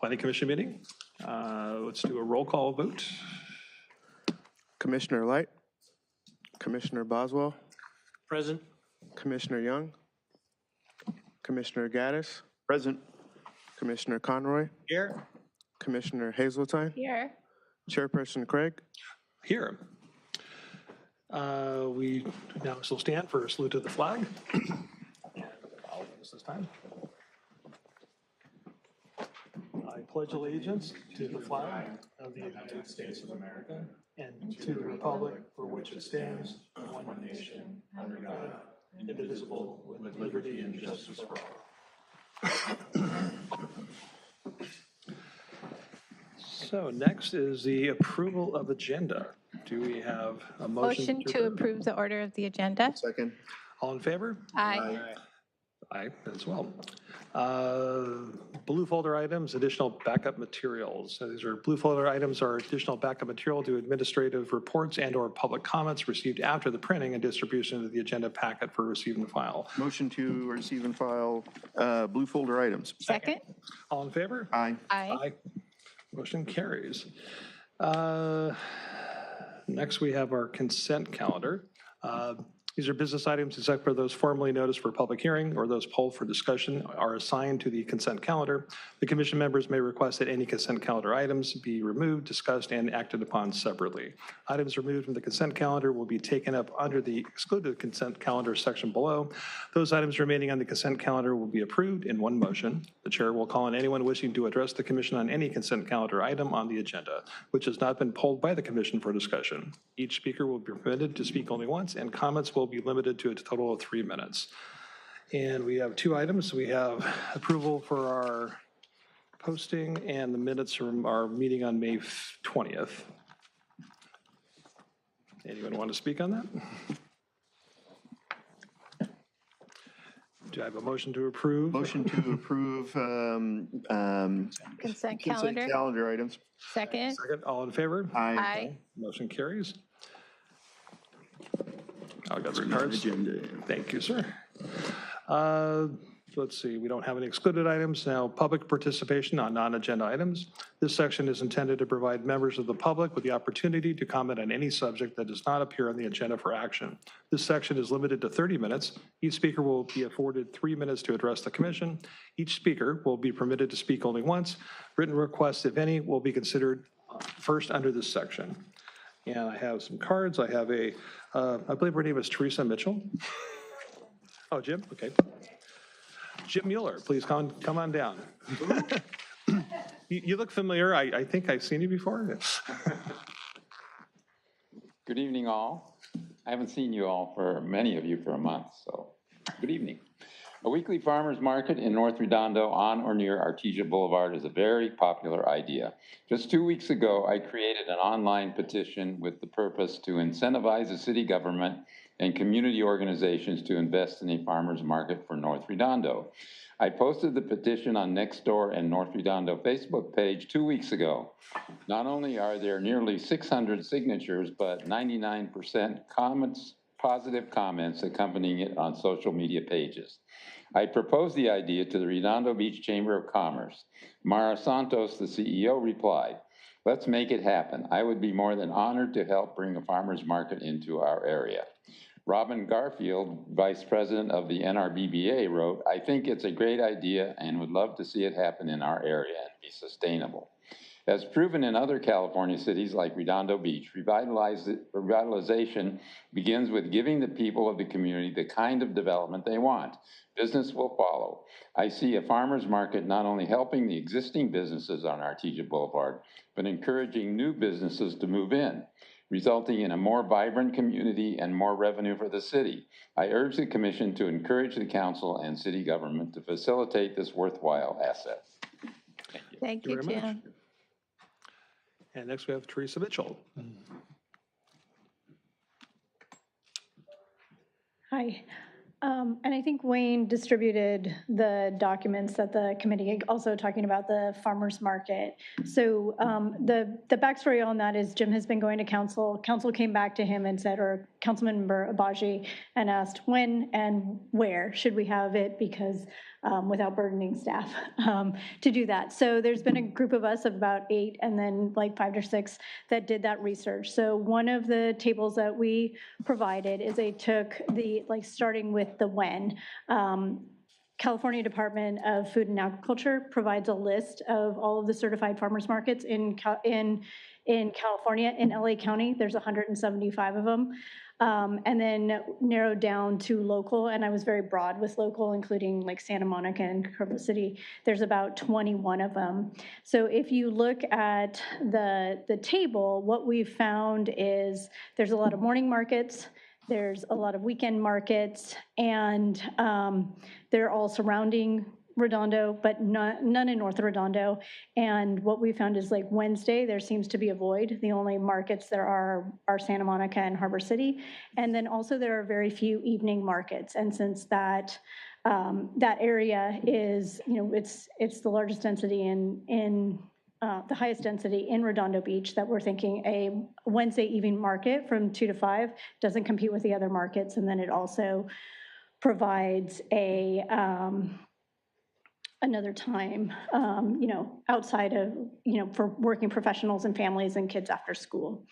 Planning Commission meeting. Let's do a roll call vote. Commissioner Light, Commissioner Boswell, Present. Commissioner Young, Commissioner Gaddis, Present. Commissioner Conroy, Here. Commissioner Hazeltine, Here. Chairperson Craig. Here. We now still stand for a salute to the flag. And I'll do this time. I pledge allegiance to the flag of the United States of America and to the republic for which it stands, one nation, under God, indivisible, with liberty and justice for all. So next is the approval of agenda. Do we have a motion? Motion to approve the order of the agenda. Second. All in favor? Aye. Aye, as well. Blue folder items, additional backup materials. So these are blue folder items are additional backup material to administrative reports and or public comments received after the printing and distribution of the agenda packet for receive and file. Motion to receive and file blue folder items. Second. All in favor? Aye. Aye. Motion carries. Next, we have our consent calendar. These are business items except for those formally noticed for public hearing or those polled for discussion are assigned to the consent calendar. The commission members may request that any consent calendar items be removed, discussed, and acted upon separately. Items removed from the consent calendar will be taken up under the excluded consent calendar section below. Those items remaining on the consent calendar will be approved in one motion. The chair will call on anyone wishing to address the commission on any consent calendar item on the agenda, which has not been polled by the commission for discussion. Each speaker will be permitted to speak only once, and comments will be limited to a total of 3 minutes. And we have 2 items. We have approval for our posting and the minutes from our meeting on May 20th. Anyone want to speak on that? Do I have a motion to approve? Motion to approve Consent consent calendar. calendar items. Second. Second, all in favor? Aye. Aye. Motion carries. I got some cards. Agenda. Thank you, sir. Let's see, we don't have any excluded items. Now, public participation on non-agenda items. This section is intended to provide members of the public with the opportunity to comment on any subject that does not appear on the agenda for action. This section is limited to 30 minutes. Each speaker will be afforded 3 minutes to address the commission. Each speaker will be permitted to speak only once. Written requests, if any, will be considered first under this section. And I have some cards. I have I believe her name is Teresa Mitchell. Oh, Jim, okay. Jim Mueller, please come on down. You look familiar. I think I've seen you before. Good evening, all. I haven't seen you all many of you for a month, so good evening. A weekly farmers market in North Redondo on or near Artesia Boulevard is a very popular idea. Just 2 weeks ago, I created an online petition with the purpose to incentivize the city government and community organizations to invest in a farmers market for North Redondo. I posted the petition on Nextdoor and North Redondo Facebook page 2 weeks ago. Not only are there nearly 600 signatures, but 99% positive comments accompanying it on social media pages. I proposed the idea to the Redondo Beach Chamber of Commerce. Mara Santos, the CEO, replied, "Let's make it happen. I would be more than honored to help bring a farmer's market into our area." Robin Garfield, vice president of the NRBBA, wrote, "I think it's a great idea and would love to see it happen in our area and be sustainable." As proven in other California cities like Redondo Beach, revitalization begins with giving the people of the community the kind of development they want. Business will follow. I see a farmer's market not only helping the existing businesses on Artesia Boulevard, but encouraging new businesses to move in, resulting in a more vibrant community and more revenue for the city. I urge the commission to encourage the council and city government to facilitate this worthwhile asset. Thank you, very much. Jim. And next we have Teresa Mitchell. Hi. And I think Wayne distributed the documents that the committee also talking about the farmers market. So the backstory on that is Jim has been going to council. Council came back to him and said, or Councilmember Abaji and asked when and where should we have it, because without burdening staff to do that. So there's been a group of us of about 8 and then like 5 or 6 that did that research. So one of the tables that we provided is they took the, like, starting with the when. California Department of Food and Agriculture provides a list of all of the certified farmers markets in California. In LA County, there's 175 of them. And then narrowed down to local, and I was very broad with local, including like Santa Monica and Culver City. There's about 21 of them. So if you look at the table, what we've found is there's a lot of morning markets, there's a lot of weekend markets, and they're all surrounding Redondo, but none in North Redondo. And what we found is like Wednesday, there seems to be a void. The only markets there are Santa Monica and Harbor City. And then also there are very few evening markets. And since that area is, it's the largest density in the highest density in Redondo Beach, that we're thinking a Wednesday evening market from 2 to 5 doesn't compete with the other markets. And then it also provides another time, outside of, for working professionals and families and kids after school.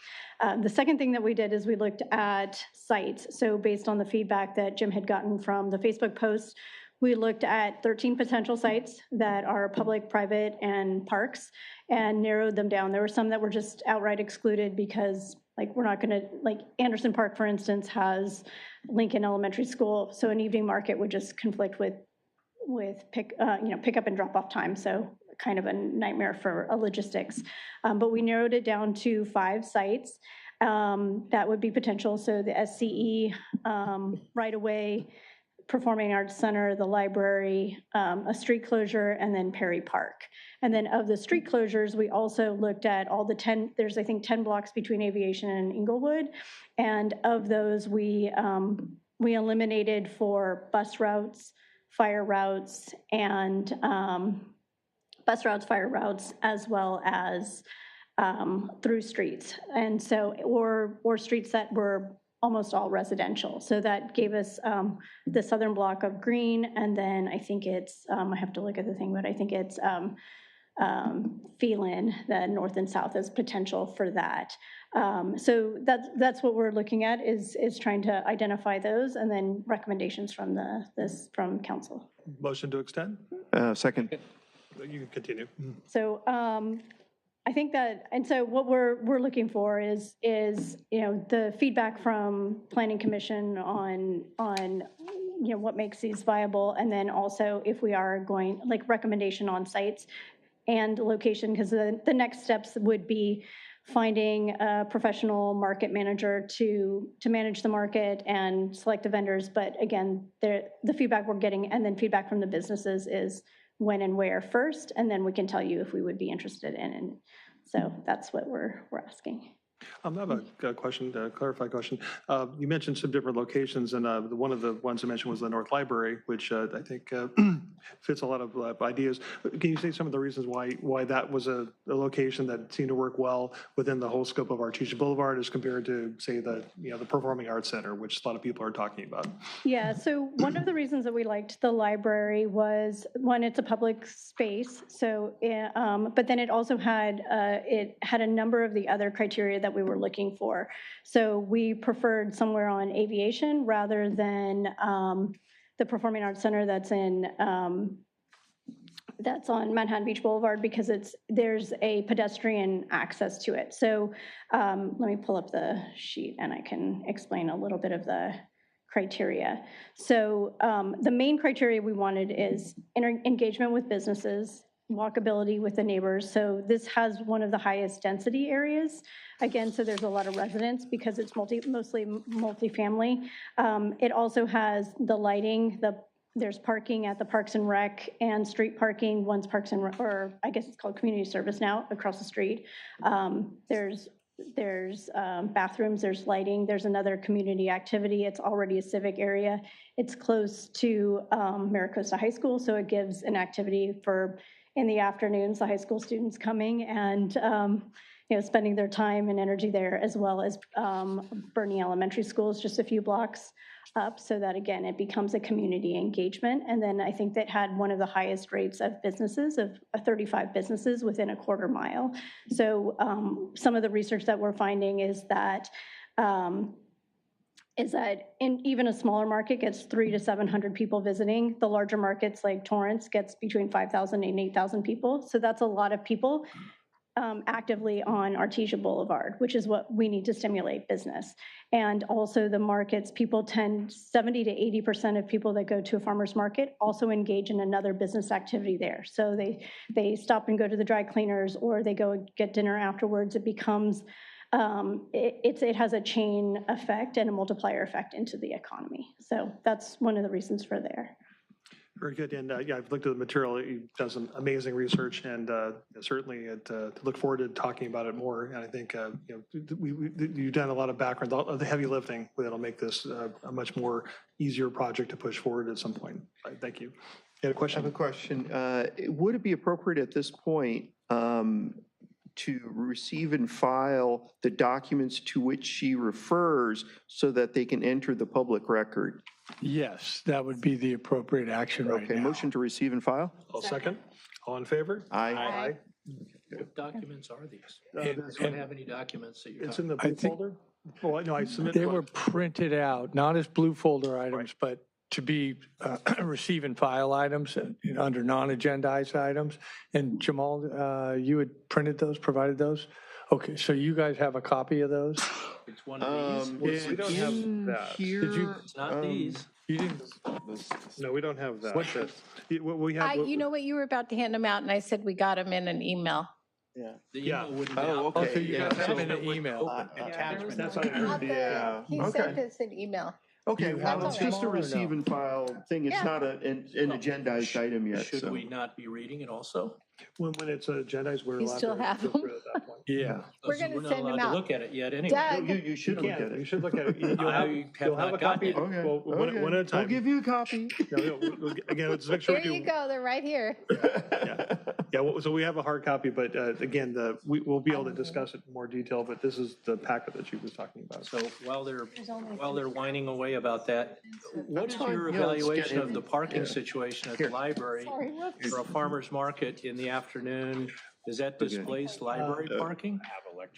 The second thing that we did is we looked at sites. So based on the feedback that Jim had gotten from the Facebook post, we looked at 13 potential sites that are public, private, and parks, and narrowed them down. There were some that were just outright excluded because, like, we're not gonna, like Anderson Park, for instance, has Lincoln Elementary School, so an evening market would just conflict with pick up and drop off time, so kind of a nightmare for logistics. But we narrowed it down to 5 sites that would be potential. So the SCE, right away, Performing Arts Center, the library, a street closure, and then Perry Park. And then of the street closures, we also looked at all the 10, there's I think 10 blocks between Aviation and Inglewood. And of those, we eliminated for bus routes, fire routes, and bus routes, fire routes, as well as through streets. And so, or streets that were almost all residential. So that gave us the southern block of green, and then I think it's, I have to look at the thing, but I think it's Phelan, the north and south as potential for that. So that's what we're looking at, is trying to identify those, and then recommendations from from council. Motion to extend? Second. You can continue. So I think that, and so what we're looking for is the feedback from Planning Commission on what makes these viable, and then also if we are going, like, recommendation on sites and location, because the next steps would be finding a professional market manager to manage the market and select the vendors. But again, the feedback we're getting, and then feedback from the businesses, is when and where first, and then we can tell you if we would be interested in. And so that's what we're asking. I have a question, a clarified question. You mentioned some different locations, and one of the ones I mentioned was the North Library, which I think fits a lot of ideas. Can you say some of the reasons why that was a location that seemed to work well within the whole scope of Artesia Boulevard as compared to, say, the Performing Arts Center, which a lot of people are talking about? Yeah, so one of the reasons that we liked the library was, one, it's a public space, so but then it also had a number of the other criteria that we were looking for. So we preferred somewhere on Aviation rather than the Performing Arts Center that's on Manhattan Beach Boulevard, because there's a pedestrian access to it. So let me pull up the sheet and I can explain a little bit of the criteria. So the main criteria we wanted is engagement with businesses, walkability with the neighbors. So this has one of the highest density areas. Again, so there's a lot of residents because it's mostly multifamily. It also has the lighting, there's parking at the Parks and Rec and street parking. One's Parks and Rec, or I guess it's called Community Service now, across the street. There's bathrooms, there's lighting, there's another community activity. It's already a civic area. It's close to Maricosta High School, so it gives an activity for, in the afternoons, the high school students coming and spending their time and energy there, as well as Bernie Elementary School is just a few blocks up, so that, again, it becomes a community engagement. And then I think that had one of the highest rates of businesses, of 35 businesses within a quarter mile. So some of the research that we're finding is that in even a smaller market gets 300 to 700 people visiting. The larger markets like Torrance gets between 5,000 and 8,000 people. So that's a lot of people actively on Artesia Boulevard, which is what we need to stimulate business. And also the markets, 70 to 80% of people that go to a farmer's market also engage in another business activity there. So they stop and go to the dry cleaners, or they go get dinner afterwards. It becomes, it has a chain effect and a multiplier effect into the economy. So that's one of the reasons for there. Very good. And yeah, I've looked at the material. You've done some amazing research, and certainly look forward to talking about it more. And I think you've done a lot of background, of the heavy lifting that'll make this a much more easier project to push forward at some point. Thank you. You had a question? I have a question. Would it be appropriate at this point to receive and file the documents to which she refers so that they can enter the public record? Yes, that would be the appropriate action right Okay, now. motion to receive and file? I'll second. All in favor? Aye. What documents are these? And- Do you have any documents that you're It's in the I blue think- folder? Well, no, I submitted. They were printed out, not as blue folder items, but to be receive and file items under non-agendized items. And Jamal, you had printed those, provided those? Okay, so you guys have a copy of those? It's one of these. We don't have that. Here, Did you- It's not these. You didn't, No, we don't have that. What- We have. You know what, you were about to hand them out, and I said we got them in an email. The Yeah. email wouldn't be Oh, out. okay. oh, so you yeah, got them so- in an email? Attachment. That's what I heard. Yeah, He okay. sent us an email. Okay, You well, have it's them just a tomorrow or receive no? and file thing. It's Yeah. not an agendized item yet, Should so. we not be reading it also? When it's agendized, we're You allowed still to have go them? through it at that point. Yeah. We're Because gonna we're not send them allowed to out. look at it yet anyway. Doug, You should look at You it. should look at it. You'll I have you'll have a not copy. gotten Okay. Well, one at a time. We'll give you a copy. Again, let's make sure here we you do. go, they're right here. Yeah, so we have a hard copy, but again, we'll be able to discuss it in more detail, but this is the packet that she was talking about. So while they're whining away about that, what is fine. your Yeah, let's get evaluation of in. the parking situation at the library for a farmer's market in the afternoon? Does that displace library parking?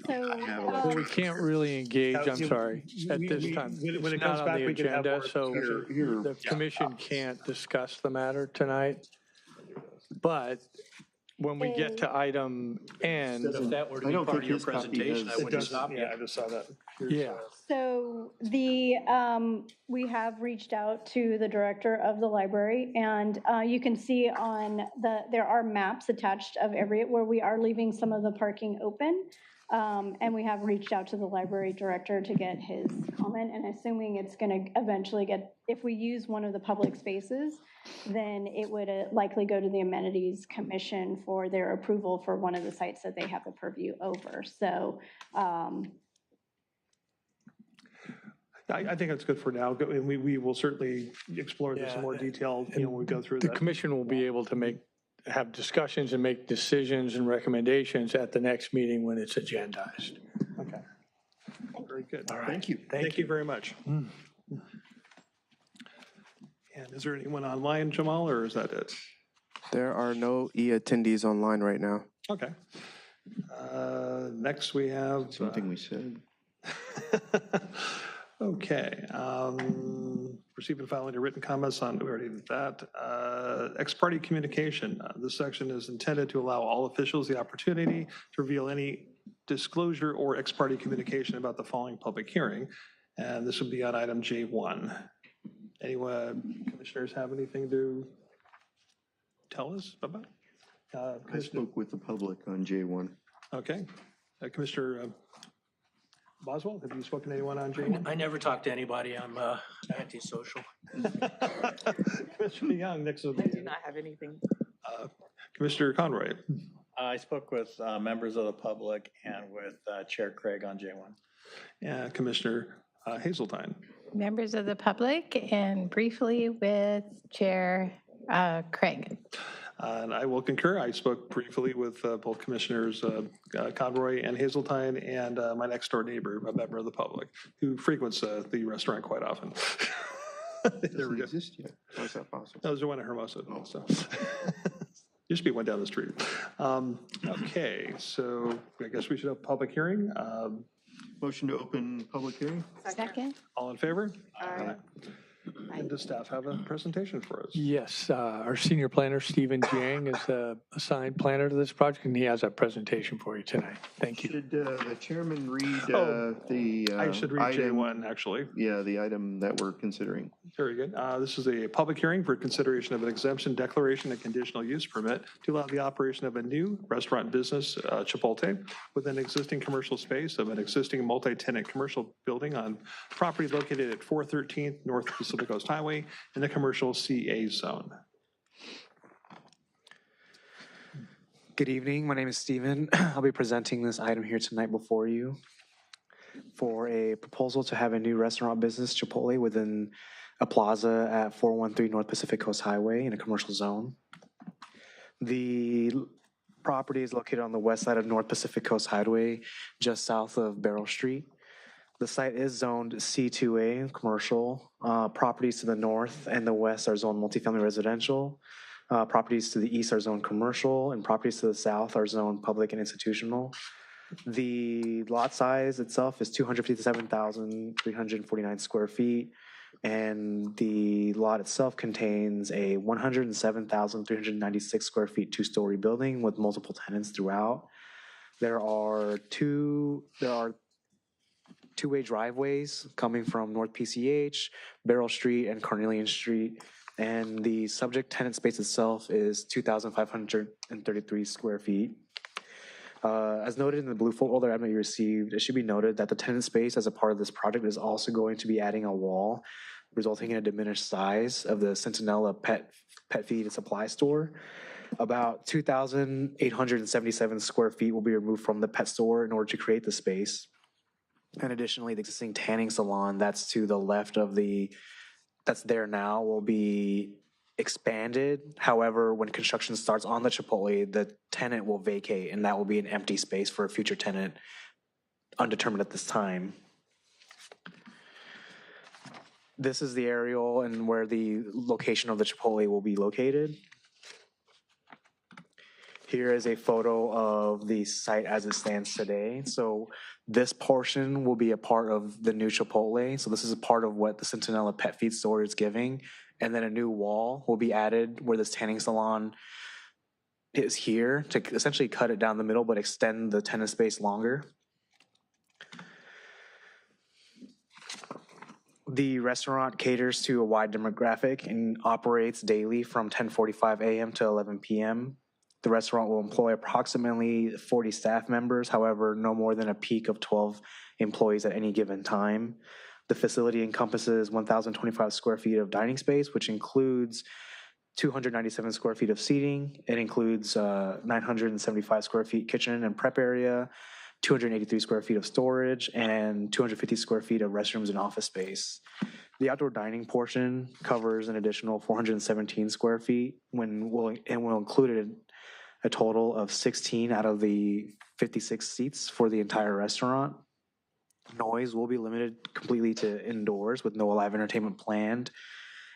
Well, we can't really engage, I'm sorry, at this time. When it It's comes not on back, the we can have agenda, more so discussion. the commission can't discuss the matter tonight. But when we get to item N, If that were to I be don't part think of your his copy presentation, has- I It wouldn't does, stop you. yeah, I just saw that. yeah. So we have reached out to the director of the library, and you can see there are maps attached of where we are leaving some of the parking open. And we have reached out to the library director to get his comment, and assuming it's going to eventually if we use one of the public spaces, then it would likely go to the amenities commission for their approval for one of the sites that they have the purview over. So I think that's good for now. And we will certainly explore this in more detail, when we go through The that. commission will be able to have discussions and make decisions and recommendations at the next meeting when it's agendized. Okay. Very good. Thank you. Thank you very much. And is there anyone online, Jamal, or is that it? There are no e-attendees online right now. Okay. Next, we have. Something we said. Okay. Receive and file any written comments on, we already did that. Ex parte communication. This section is intended to allow all officials the opportunity to reveal any disclosure or ex parte communication about the following public hearing. And this would be on item J1. Anyone, commissioners, have anything to tell us about? I spoke with the public on J1. Okay. Commissioner Boswell, have you spoken to anyone on J1? I never talk to anybody. I'm antisocial. Commissioner Young, next to I do not have anything. Commissioner Conroy. I spoke with members of the public and with Chair Craig on J1. Yeah, Commissioner Hazeltine. Members of the public and briefly with Chair Craig. And I will concur. I spoke briefly with both Commissioners Conroy and Hazeltine and my next door neighbor, a member of the public, who frequents the restaurant quite often. There we Doesn't go. exist yet. How is that possible? No, there's one in Hermosa. So. Used to be one down the street. Okay, so I guess we should have a public hearing. Motion to open public hearing? Second? All in favor? Aye. And does staff have a presentation for us? Yes, our senior planner, Stephen Jiang, is the assigned planner to this project, and he has a presentation for you tonight. Thank you. Should the chairman read Oh, the I should read item? J1, actually. Yeah, the item that we're considering. Very good. This is a public hearing for consideration of an exemption declaration and conditional use permit to allow the operation of a new restaurant business, Chipotle, within existing commercial space of an existing multi-tenant commercial building on property located at 413 North Pacific Coast Highway in the commercial CA zone. Good evening. My name is Stephen. I'll be presenting this item here tonight before you for a proposal to have a new restaurant business, Chipotle, within a plaza at 413 North Pacific Coast Highway in a commercial zone. The property is located on the west side of North Pacific Coast Highway, just south of Barrel Street. The site is zoned C2A, commercial. Properties to the north and the west are zoned multifamily residential. Properties to the east are zoned commercial, and properties to the south are zoned public and institutional. The lot size itself is 257,349 square feet, and the lot itself contains a 107,396 square feet two-story building with multiple tenants throughout. There are two-way driveways coming from North PCH, Barrel Street, and Carnelian Street. And the subject tenant space itself is 2,533 square feet. As noted in the blue folder item you received, it should be noted that the tenant space as a part of this project is also going to be adding a wall, resulting in a diminished size of the Centinela pet feed and supply store. About 2,877 square feet will be removed from the pet store in order to create the space. And additionally, the existing tanning salon that's to the left of that's there now will be expanded. However, when construction starts on the Chipotle, the tenant will vacate, and that will be an empty space for a future tenant, undetermined at this time. This is the aerial and where the location of the Chipotle will be located. Here is a photo of the site as it stands today. So this portion will be a part of the new Chipotle. So this is a part of what the Centinela pet feed store is giving. And then a new wall will be added where this tanning salon is here to essentially cut it down the middle, but extend the tenant space longer. The restaurant caters to a wide demographic and operates daily from 10:45 a.m. to 11 p.m. The restaurant will employ approximately 40 staff members, however, no more than a peak of 12 employees at any given time. The facility encompasses 1,025 square feet of dining space, which includes 297 square feet of seating. It includes 975 square feet kitchen and prep area, 283 square feet of storage, and 250 square feet of restrooms and office space. The outdoor dining portion covers an additional 417 square feet will include a total of 16 out of the 56 seats for the entire restaurant. Noise will be limited completely to indoors with no live entertainment planned.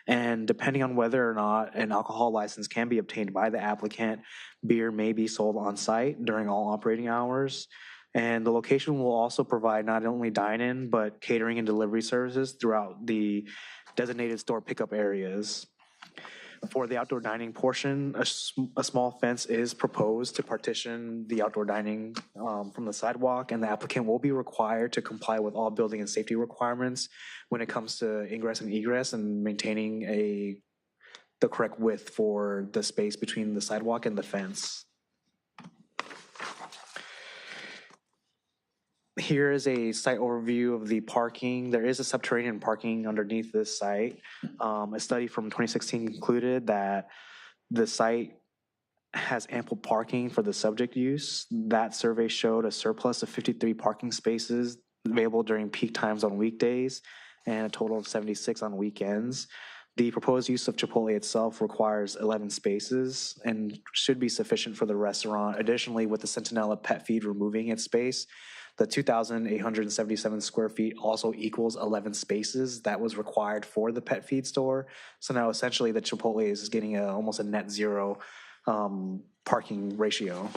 And depending on whether or not an alcohol license can be obtained by the applicant, beer may be sold on site during all operating hours. And the location will also provide not only dine-in, but catering and delivery services throughout the designated store pickup areas. For the outdoor dining portion, a small fence is proposed to partition the outdoor dining from the sidewalk, and the applicant will be required to comply with all building and safety requirements when it comes to ingress and egress and maintaining the correct width for the space between the sidewalk and the fence. Here is a site overview of the parking. There is a subterranean parking underneath this site. A study from 2016 concluded that the site has ample parking for the subject use. That survey showed a surplus of 53 parking spaces available during peak times on weekdays and a total of 76 on weekends. The proposed use of Chipotle itself requires 11 spaces and should be sufficient for the restaurant. Additionally, with the Centinela Pet Feed removing its space, the 2,877 square feet also equals 11 spaces that was required for the pet feed store. So now essentially the Chipotle is getting almost a net zero parking ratio.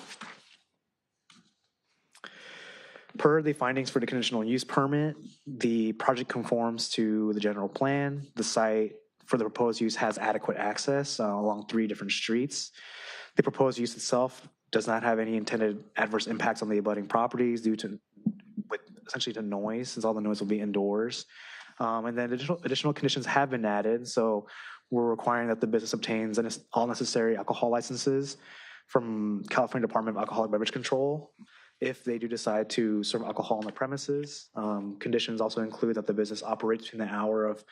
Per the findings for the conditional use permit, the project conforms to the general plan. The site for the proposed use has adequate access along 3 different streets. The proposed use itself does not have any intended adverse impacts on the abutting properties due to essentially to noise, since all the noise will be indoors. And then additional conditions have been added. So we're requiring that the business obtains all necessary alcohol licenses from California Department of Alcoholic Beverage Control if they do decide to serve alcohol on the premises. Conditions also include that the business operates between the hour of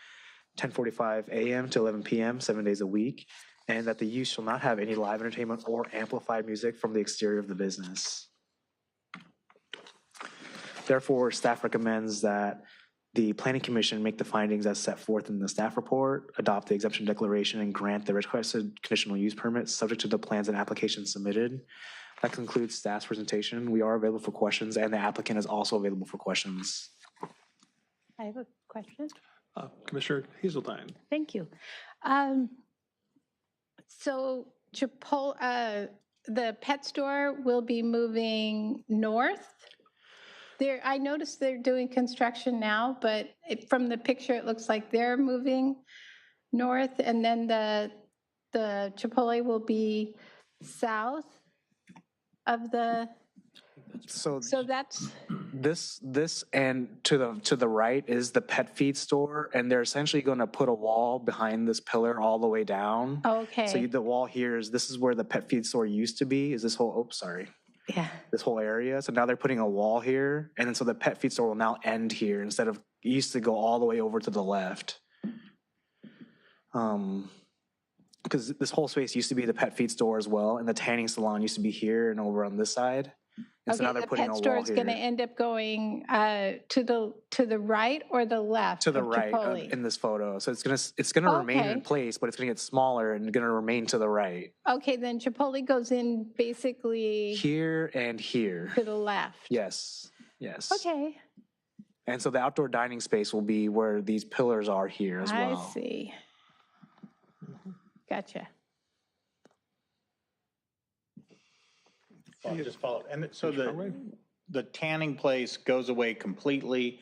10:45 a.m. to 11 p.m. 7 days a week, and that the use shall not have any live entertainment or amplified music from the exterior of the business. Therefore, staff recommends that the Planning Commission make the findings as set forth in the staff report, adopt the exemption declaration, and grant the requested conditional use permit subject to the plans and applications submitted. That concludes staff's presentation. We are available for questions, and the applicant is also available for questions. I have a question. Commissioner Hazeltine. Thank you. So Chipotle, the pet store will be moving north? I noticed they're doing construction now, but from the picture, it looks like they're moving north, and then the Chipotle will be south of the, So that's, this and to the right is the pet feed store, and they're essentially going to put a wall behind this pillar all the way down. okay. So the wall here this is where the pet feed store used to be, is this whole, Yeah. this whole area. So now they're putting a wall here, and then so the pet feed store will now end here instead of, it used to go all the way over to the left. Because this whole space used to be the pet feed store as well, and the tanning salon used to be here and over on this side. And so now they're putting a wall here. The pet store is going to end up going to the right or the left? To the of right Chipotle? in this photo. So it's gonna remain in Okay. place, but it's gonna get smaller and gonna remain to the right. Okay, then Chipotle goes in basically Here and here. to the left. Yes, yes. Okay, And so the outdoor dining space will be where these pillars are here as well. I see. Gotcha. Just follow. And so the tanning place goes away completely,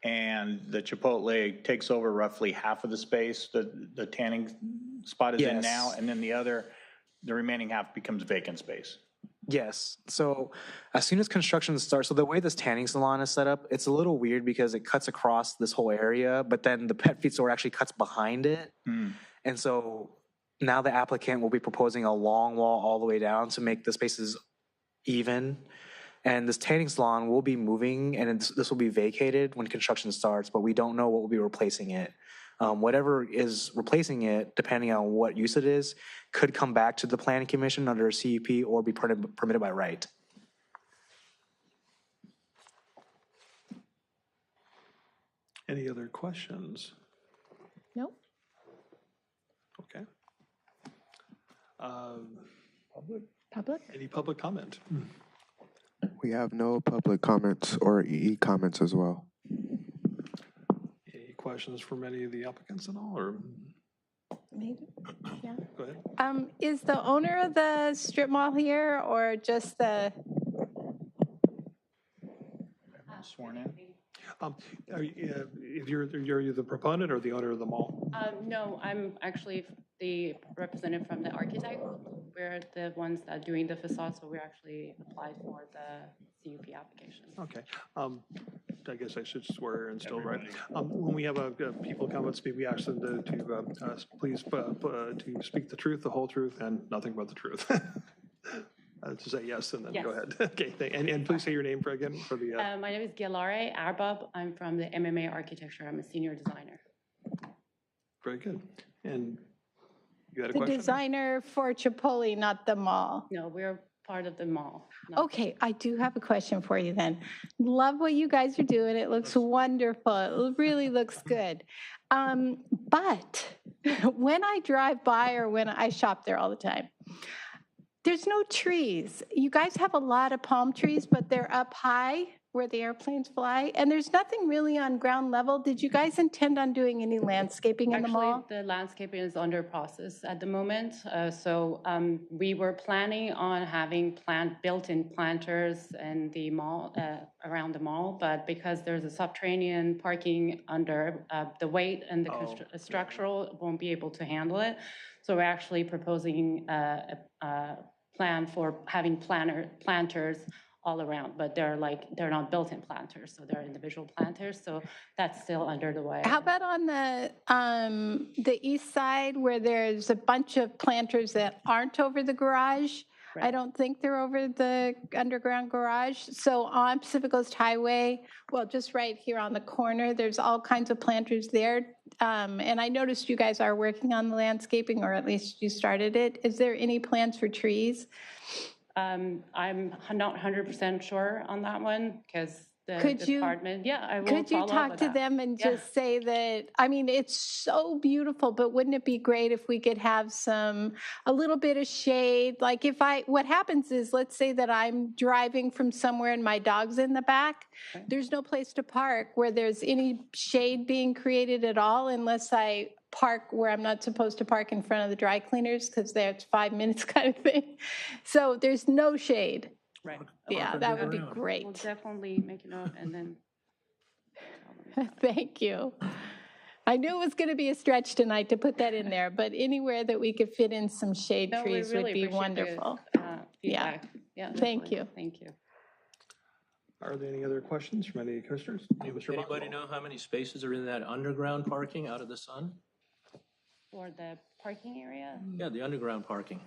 and the Chipotle takes over roughly half of the space the tanning spot is in Yes. now, and then the remaining half becomes vacant space. Yes. So as soon as construction starts, so the way this tanning salon is set up, it's a little weird because it cuts across this whole area, but then the pet feed store actually cuts behind it. And so now the applicant will be proposing a long wall all the way down to make the spaces even. And this tanning salon will be moving, and this will be vacated when construction starts, but we don't know what will be replacing it. Whatever is replacing it, depending on what use it is, could come back to the Planning Commission under a CUP or be permitted by right. Any other questions? Nope. Okay. Public? Any public comment? We have no public comments or EE comments as well. Any questions from any of the applicants at all, or Maybe, yeah. go ahead? Is the owner of the strip mall here or just the, Sworn in? If you're the proponent or the owner of the mall? No, I'm actually the representative from the architect. We're the ones that are doing the facade, so we actually applied for the CUP application. Okay. I guess I should swear and still right. When we have people come and speak, we ask them to please to speak the truth, the whole truth, and nothing but the truth. To say yes, and then Yes. go ahead. Okay, and please say your name again for the. My name is Gilare Arbab. I'm from the MMA Architecture. I'm a senior designer. Very good. And you had a the question? designer for Chipotle, not the mall? No, we're part of the mall. not- Okay, I do have a question for you then. Love what you guys are doing. It looks wonderful. It really looks good. But when I drive by or when I shop there all the time, there's no trees. You guys have a lot of palm trees, but they're up high where the airplanes fly, and there's nothing really on ground level. Did you guys intend on doing any landscaping in the mall? Actually, the landscaping is under process at the moment. We were planning on having built-in planters in the mall, around the mall, but because there's a subterranean parking under, the weight and the structural won't be able to handle it. So we're actually proposing a plan for having planters all around, but they're not built-in planters, so they're individual planters, so that's still under the way. How about on the east side where there's a bunch of planters that aren't over the garage? I don't think they're over the underground garage. So on Pacific Coast Highway, well, just right here on the corner, there's all kinds of planters there. And I noticed you guys are working on the landscaping, or at least you started it. Is there any plans for trees? I'm not 100% sure on that one, because the department, I will Could you follow up talk with to that. them and just say that, I mean, it's so beautiful, but wouldn't it be great if we could have a little bit of shade? Like what happens is, let's say that I'm driving from somewhere and my dog's in the back. Okay. There's no place to park where there's any shade being created at all, unless I park where I'm not supposed to park in front of the dry cleaners, because that's 5 minutes kind of thing. So there's no shade. Right. Yeah, that would be great. We'll definitely make a note and then. Thank you. I knew it was going to be a stretch tonight to put that in there, but anywhere that we could fit in some shade No, we trees really would be appreciate the, wonderful. feedback. Yeah. Thank definitely. you. Thank you. Are there any other questions from any commissioners? Mr. Anybody know how many spaces are in that underground parking out of the sun? For the parking area, Yeah, the underground parking.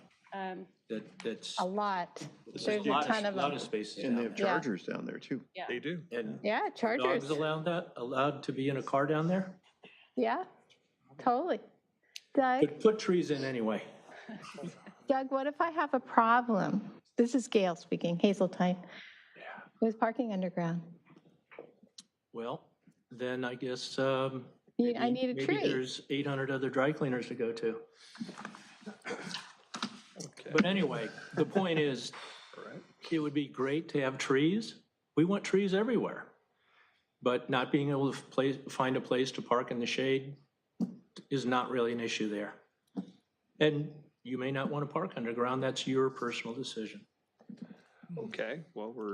That's. A lot. There's There's a ton of lot them. of spaces And they down have there. chargers down there too. yeah. They do. And Yeah, chargers. dogs allowed to be in a car down there? Yeah, totally. Doug, But put trees in anyway. what if I have a problem? This is Gail speaking, Hazeltine. With parking underground. Well, then I guess, I need a maybe tree. there's 800 other dry cleaners to go to. Okay. But anyway, the point is, it would be great to have trees. We want trees everywhere. But not being able to find a place to park in the shade is not really an issue there. And you may not want to park underground. That's your personal decision. Okay, well, we're,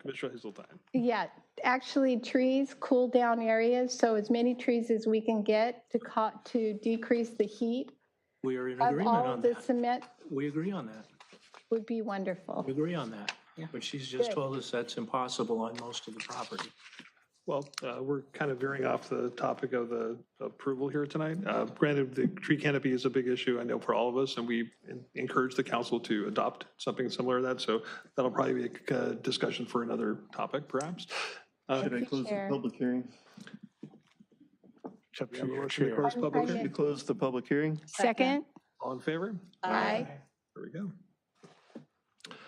Commissioner Hazeltine. Yeah, actually, trees cool down areas, so as many trees as we can get to decrease the heat We are in of agreement all on the that. cement We agree on that. would be wonderful. We agree on that. But she's just Good. told us that's impossible on most of the property. Well, we're kind of veering off the topic of the approval here tonight. Granted, the tree canopy is a big issue, I know, for all of us, and we encourage the council to adopt something similar to that. So that'll probably be a discussion for another topic, perhaps. Should I close the Chair. public hearing? We have a motion to close public Motion hearing. to close the public hearing? Second? All in favor? Aye. There we go.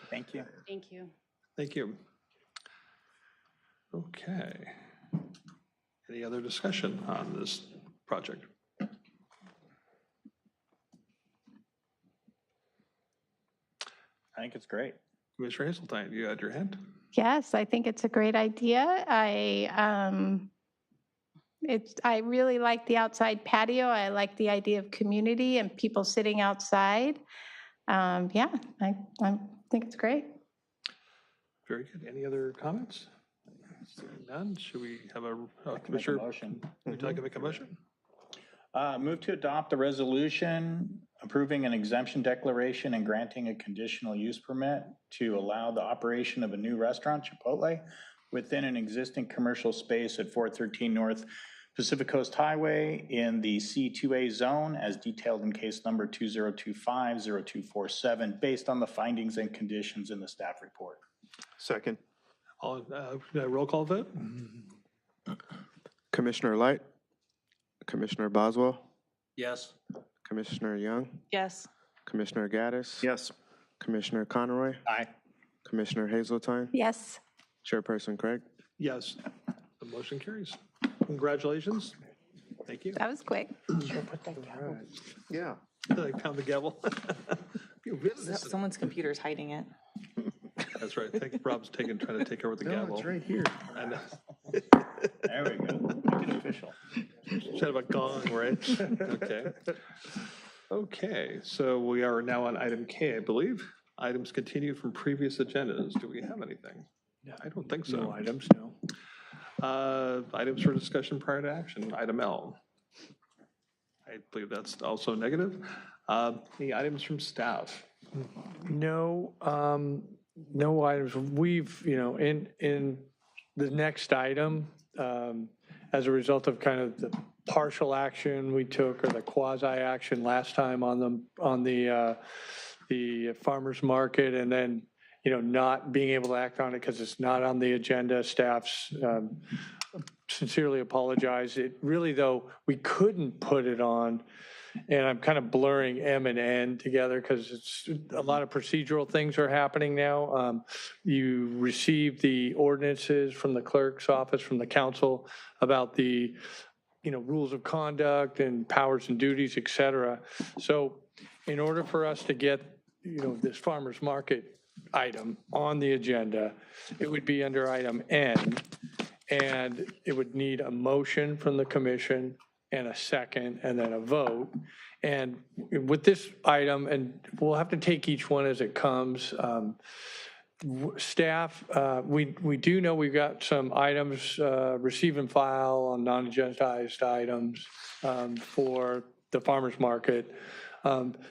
Thank you. Thank you. Thank you. Okay. Any other discussion on this project? I think it's great. Commissioner Hazeltine, you had your hand? Yes, I think it's a great idea. I really like the outside patio. I like the idea of community and people sitting outside. Yeah, I think it's great. Very good. Any other comments? Seeing none, should we have a Make a Commissioner? motion. Would you like to make a motion? Move to adopt the resolution approving an exemption declaration and granting a conditional use permit to allow the operation of a new restaurant, Chipotle, within an existing commercial space at 413 North Pacific Coast Highway in the C2A zone as detailed in case number 2025-0247, based on the findings and conditions in the staff report. Second. All, roll call vote? Commissioner Light, Commissioner Boswell, Yes. Commissioner Young, Yes. Commissioner Gaddis. Yes. Commissioner Conroy, Aye. Commissioner Hazeltine, Yes. Chairperson Craig. Yes. The motion carries. Congratulations. Thank you. That was quick. Yeah. I found the gavel. Someone's computer's hiding it. That's right. Thank you. Rob's trying to take over the gavel. It's right here. I know. There we go. Make it official. Should have a gong, right? Okay. Okay, so we are now on item K, I believe. Items continued from previous agendas. Do we have anything? I don't think so. No items, no. Items for discussion prior to action, item L. I believe that's also negative. Any items from staff? No, no items. We've, in the next item, as a result of kind of the partial action we took or the quasi-action last time on the farmer's market, and then, not being able to act on it because it's not on the agenda, staff's sincerely apologize. It really, though, we couldn't put it on, and I'm kind of blurring M and N together because it's a lot of procedural things are happening now. You received the ordinances from the clerk's office, from the council about the, rules of conduct and powers and duties, et cetera. So in order for us to get, this farmer's market item on the agenda, it would be under item N, and it would need a motion from the commission and a second, and then a vote. And with this item, and we'll have to take each one as it comes, staff, we do know we've got some items, receive and file on non-agendized items for the farmer's market.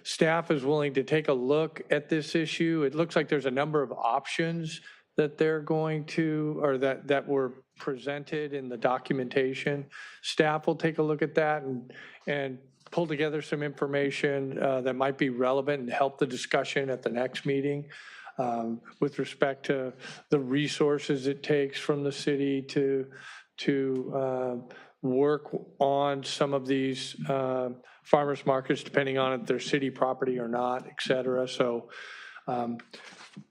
Staff is willing to take a look at this issue. It looks like there's a number of options that they're going to, or that were presented in the documentation. Staff will take a look at that and pull together some information that might be relevant and help the discussion at the next meeting with respect to the resources it takes from the city to work on some of these farmers markets, depending on if they're city property or not, et cetera. So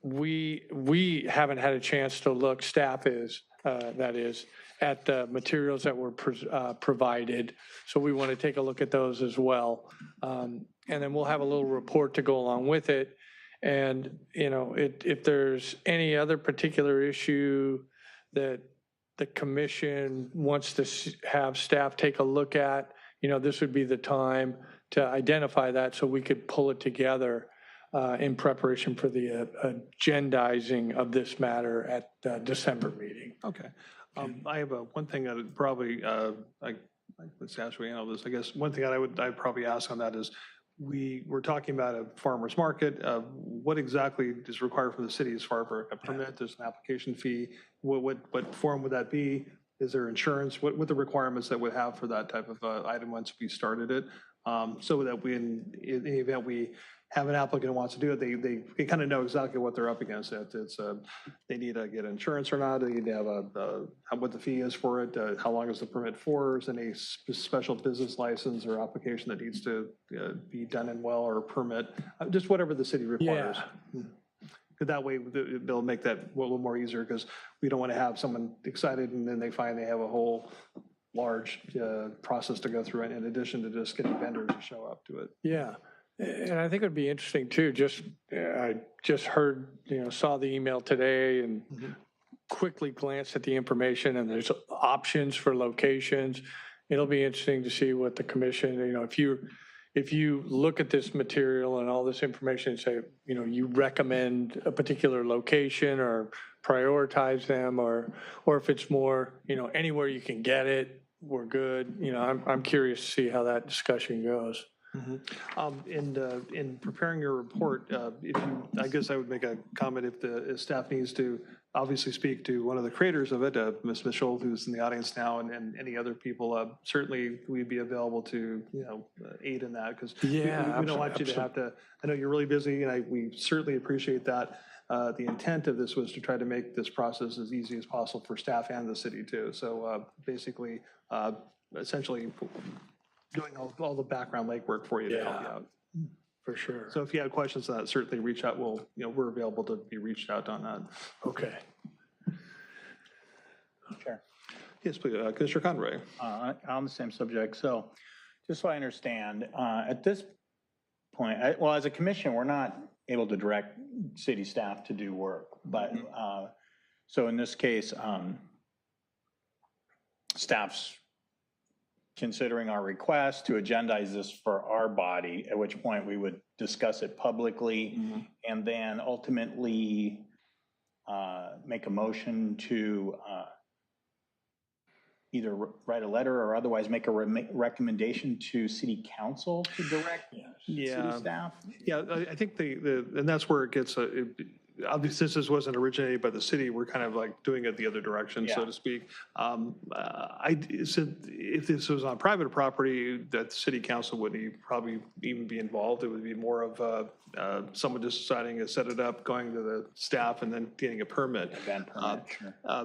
we haven't had a chance to look, staff is, that is, at the materials that were provided. So we want to take a look at those as well. And then we'll have a little report to go along with it. And, if there's any other particular issue that the commission wants to have staff take a look at, this would be the time to identify that so we could pull it together in preparation for the agendizing of this matter at the December meeting. Okay. I have one thing that would probably, let's ask we handle this. I guess one thing I'd probably ask on that is, we're talking about a farmer's market. What exactly is required from the city as far as a permit? There's an application fee. What form would that be? Is there insurance? What the requirements that would have for that type of item once we started it? So that in the event we have an applicant who wants to do it, they kind of know exactly what they're up against. It's they need to get insurance or not. They need to have what the fee is for it. How long is the permit for? Is any special business license or application that needs to be done in well, or permit? Just whatever the city requires. Yeah. That way they'll make that a little more easier, because we don't want to have someone excited and then they find they have a whole large process to go through, in addition to just getting vendors to show up to it. Yeah. And I think it would be interesting too, I just heard, saw the email today and quickly glanced at the information, and there's options for locations. It'll be interesting to see what the commission, if you look at this material and all this information and say, you recommend a particular location or prioritize them, or if it's more, anywhere you can get it, we're good. I'm curious to see how that discussion goes. Mm-hmm. In preparing your report, I guess I would make a comment if staff needs to obviously speak to one of the creators of it, Ms. Mitchell, who's in the audience now, and any other people. Certainly, we'd be available to aid in that, because we don't want you to have to. I know you're really busy, and we certainly appreciate that. The intent of this was to try to make this process as easy as possible for staff and the city too. So basically, essentially, doing all the background legwork for you to help you out. For sure. So if you have questions on that, certainly reach out. We're available to be reached out on that. Okay. Sure. Yes, please, Commissioner Conroy. On the same subject, so just so I understand, at this point, well, as a commission, we're not able to direct city staff to do work, but so in this case, staff's considering our request to agendize this for our body, at which point we would discuss it publicly and then ultimately make a motion to either write a letter or otherwise make a recommendation to city council to direct city staff? Yeah, I think and that's where it gets, obviously, since this wasn't originated by the city, we're kind of like doing it the other direction, so to speak. If this was on private property, that the city council wouldn't probably even be involved. It would be more of someone just deciding to set it up, going to the staff, and then getting a permit.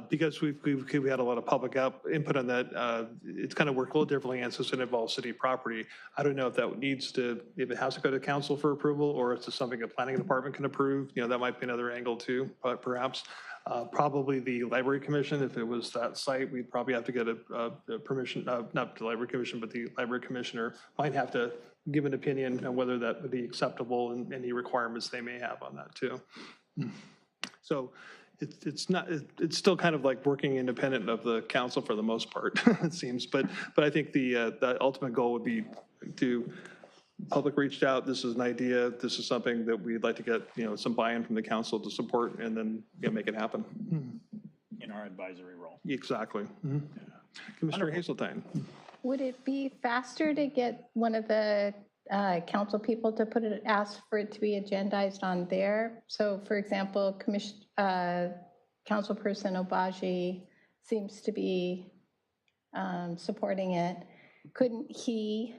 Because we had a lot of public input on that, it's kind of worked a little differently, and since it involves city property, I don't know if that needs to, if it has to go to council for approval, or if it's something the planning department can approve. That might be another angle too, but perhaps. Probably the library commission, if it was that site, we'd probably have to get a permission, not the library commission, but the library commissioner might have to give an opinion on whether that would be acceptable and any requirements they may have on that too. So it's still kind of like working independent of the council for the most part, it seems. But I think the ultimate goal would be to public reached out, this is an idea, this is something that we'd like to get, some buy-in from the council to support, and then make it happen. In our advisory role. Exactly. Commissioner Hazeltine. Would it be faster to get one of the council people to ask for it to be agendized on there? So, for example, Councilperson Obagi seems to be supporting it. Couldn't he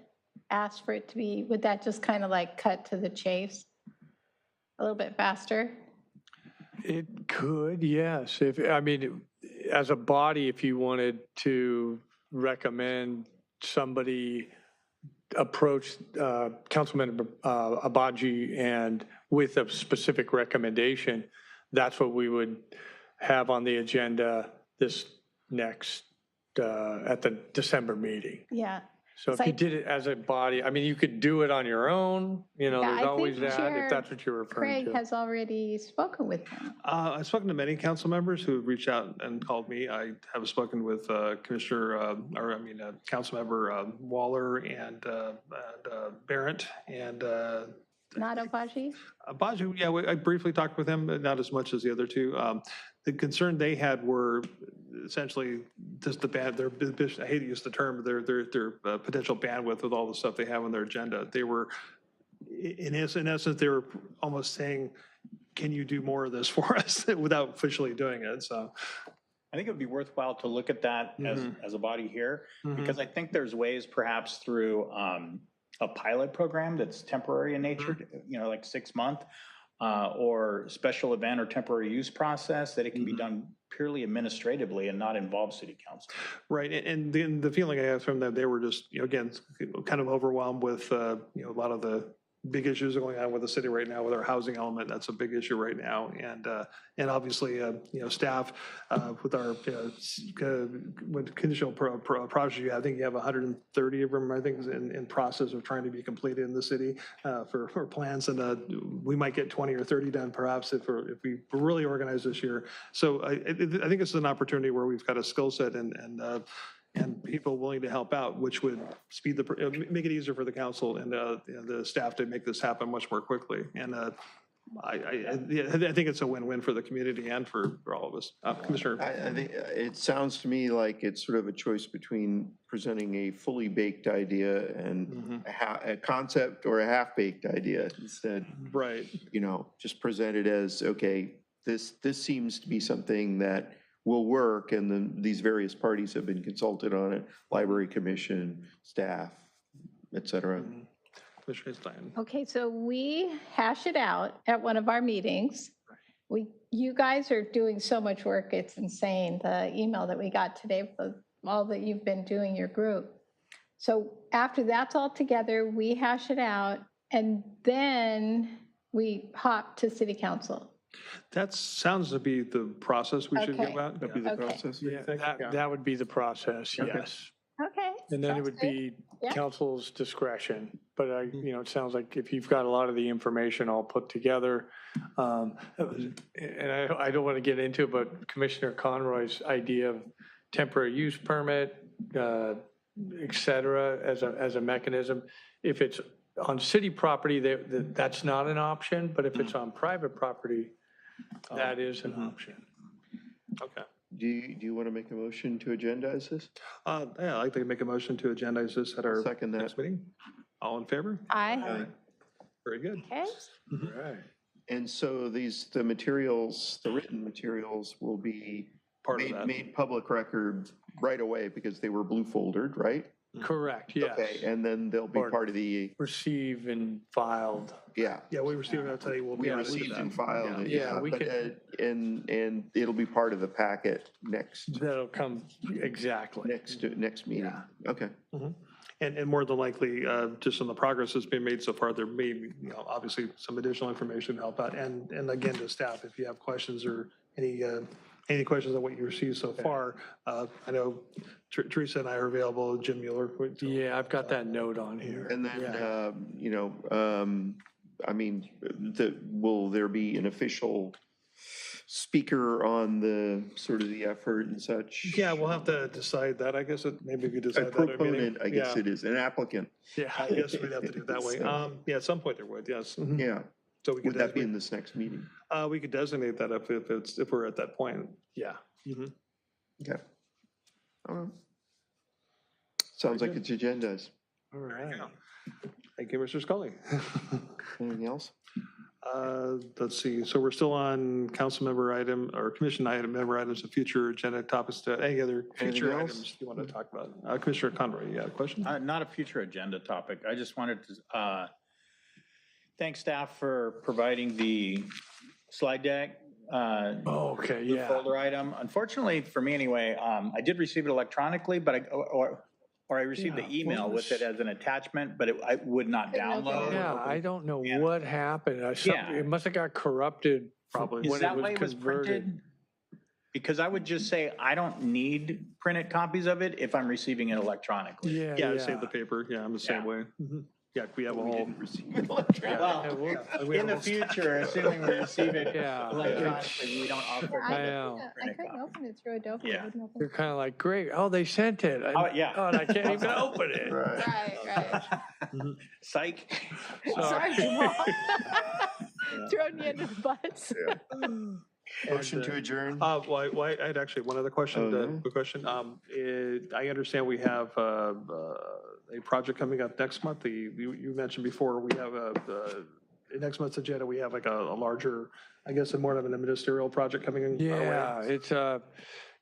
ask for it to be, would that just kind of like cut to the chase a little bit faster? It could, yes. As a body, if you wanted to recommend somebody approach Councilman Abaji and with a specific recommendation, that's what we would have on the agenda this next, at the December meeting. Yeah. So if you did it as a body, you could do it on your own, there's always that, if that's what you're referring to. Craig has already spoken with him. I've spoken to many council members who have reached out and called me. I have spoken with Councilmember Waller and Barrett and Not Obagi? Baju, yeah, I briefly talked with him, not as much as the other two. The concern they had were essentially just I hate to use the term, their potential bandwidth with all the stuff they have on their agenda. They were, in essence, they were almost saying, can you do more of this for us without officially doing it? So I think it would be worthwhile to look at that as a body here, because I think there's ways perhaps through a pilot program that's temporary in nature, like 6 month, or special event or temporary use process, that it can be done purely administratively and not involve city council. Right, and then the feeling I have from them, they were just, again, kind of overwhelmed with, a lot of the big issues going on with the city right now with our housing element. That's a big issue right now. And obviously, staff with our with conditional project, I think you have 130 of them, I think, is in process of trying to be completed in the city for plans. And we might get 20 or 30 done perhaps if we really organize this year. So I think this is an opportunity where we've got a skill set and people willing to help out, which would make it easier for the council and the staff to make this happen much more quickly. And I think it's a win-win for the community and for all of us. Commissioner. I think it sounds to me like it's sort of a choice between presenting a fully baked idea and a concept or a half-baked idea instead. Right. Just present it as, okay, this seems to be something that will work, and then these various parties have been consulted on it, library commission, staff, et cetera. Commissioner Stein. Okay, so we hash it out at one of our meetings. You guys are doing so much work, it's insane. The email that we got today, all that you've been doing, your group. So after that's all together, we hash it out, and then we hop to city council. That sounds to be the process we should go Okay. about. That'd be the Okay. process. Yeah, think? Yeah. that would be the process, yes. Okay. And then it sounds would good. be Yeah. council's discretion. But it sounds like if you've got a lot of the information all put together, and I don't want to get into it, but Commissioner Conroy's idea of temporary use permit, et cetera, as a mechanism, if it's on city property, that's not an option, but if it's on private property, that is an option. Okay. Do you want to make a motion to agendize this? Yeah, I'd like to make a motion to agendize this at our Second that. next meeting. All in favor? Aye. Very good. Okay. All right. And so the materials, the written materials will be Part of that. made public record right away because they were blue foldered, right? Correct, yes. Okay, and then they'll be Or- part of the, Receive and filed. yeah. Yeah, we received that today. We'll We be able to do received that. and filed it, Yeah, yeah, we but, could- and it'll be part of the packet next That'll come, exactly. next meeting. Yeah. Okay. And more than likely, just on the progress that's been made so far, there may be, obviously some additional information to help out. And again, to staff, if you have questions or any questions on what you received so far, I know Teresa and I are available, Jim Mueller. Yeah, I've got that note on here. And then, Yeah. I mean, will there be an official speaker on the sort of the effort and such? Yeah, we'll have to decide that. I guess maybe we could A decide that. at a meeting. proponent, I guess Yeah. it is, an applicant. Yeah. I guess we'd have to do it that way. So- Yeah, at some point there would, yes. Mhm. Yeah, So we could would that be designate- in this next meeting? We could designate that if we're at that point. Yeah. Mhm. Okay. All right. Sounds like it's agendized. All right. Thank you, Mr. Scully. Anything else? Let's see, so we're still on council member item or commission item member items of future agenda topics. Any other future Anything else? items you want to talk about? Commissioner Conroy, you got a question? Not a future agenda topic. I just wanted to thank staff for providing the slide deck. Okay, blue yeah. folder item. Unfortunately, for me anyway, I did receive it electronically, but or I received the Yeah, email what with was- it as an attachment, but I would not Couldn't open download. it. Yeah, I don't know Yeah. what happened. Yeah. It must have got corrupted. Probably. Is when that it was why it was converted. printed? Because I would just say, I don't need printed copies of it if I'm receiving it electronically. Yeah, Yeah, save the paper. Yeah, I'm the same Yeah. way. Mhm. Yeah, we have a We whole. didn't receive it electronically. Well, we in the have a- future, assuming we receive it Yeah. electronically, we don't offer. I know. I printed couldn't copy. open it through Adobe. Yeah. It wouldn't open. You're kind of like, great. Oh, they sent it. Oh, yeah. Oh, and I can't even open it. Right. Right, right. Psych. Sorry, Jamal. Throwing you under the bus. Motion to adjourn? Well, I had actually one other question, Oh, yeah? quick question. I understand we have a project coming up next month. You mentioned before, we have next month's agenda, we have like a larger, I guess, more of an ministerial project coming in. our way.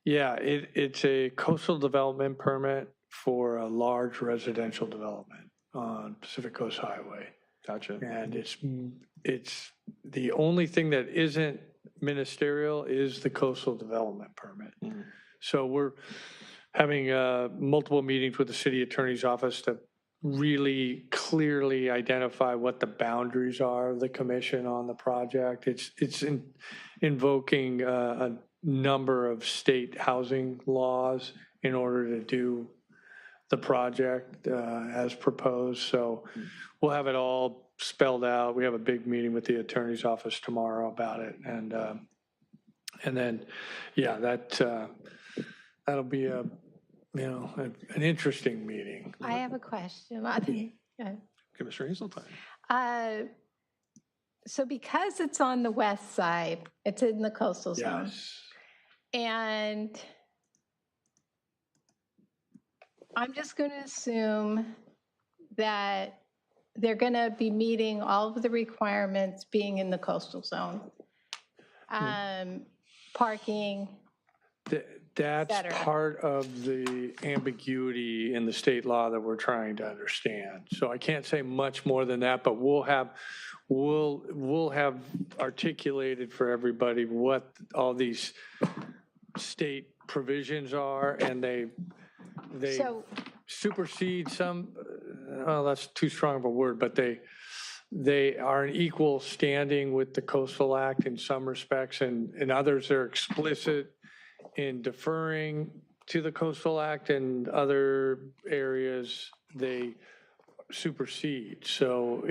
It's a coastal development permit for a large residential development on Pacific Coast Highway. Gotcha. And it's the only thing that isn't ministerial is the coastal development permit. Mhm. So we're having multiple meetings with the city attorney's office to really clearly identify what the boundaries are of the commission on the project. It's invoking a number of state housing laws in order to do the project as proposed. So we'll have it all spelled out. We have a big meeting with the attorney's office tomorrow about it. And then, yeah, that'll be an interesting meeting. I have a question. Commissioner Hazeltine. So because it's on the west side, it's in the coastal zone. Yes. And I'm just going to assume that they're going to be meeting all of the requirements being in the coastal zone. Parking, That's cetera. part of the ambiguity in the state law that we're trying to understand. So I can't say much more than that, but we'll have articulated for everybody what all these state provisions are, and they so, supersede some, well, that's too strong of a word, but they they are in equal standing with the Coastal Act in some respects, and in others are explicit in deferring to the Coastal Act, and other areas they supersede. So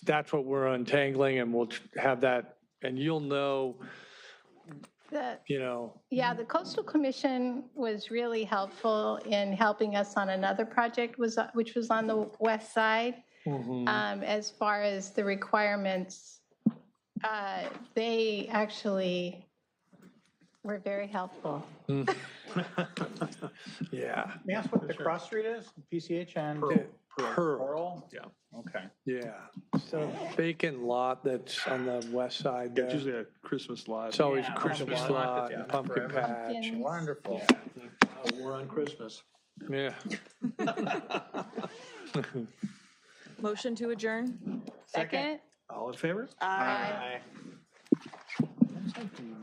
that's what we're untangling, and we'll have that, and you'll know, you know. Yeah, the Coastal Commission was really helpful in helping us on another project, which was on the west side. As far as the requirements, they actually were very helpful. Yeah. May I ask what the cross street is? PCH and? Pearl. Yeah. Okay. Yeah. It's a vacant lot that's on the west side It's there. usually a Christmas lot. It's always Yeah, Christmas pumpkin lot, yeah, and pumpkin forever. patch. Wonderful. We're on Christmas. Yeah. Motion to adjourn? Second? All in favor? Aye. Aye.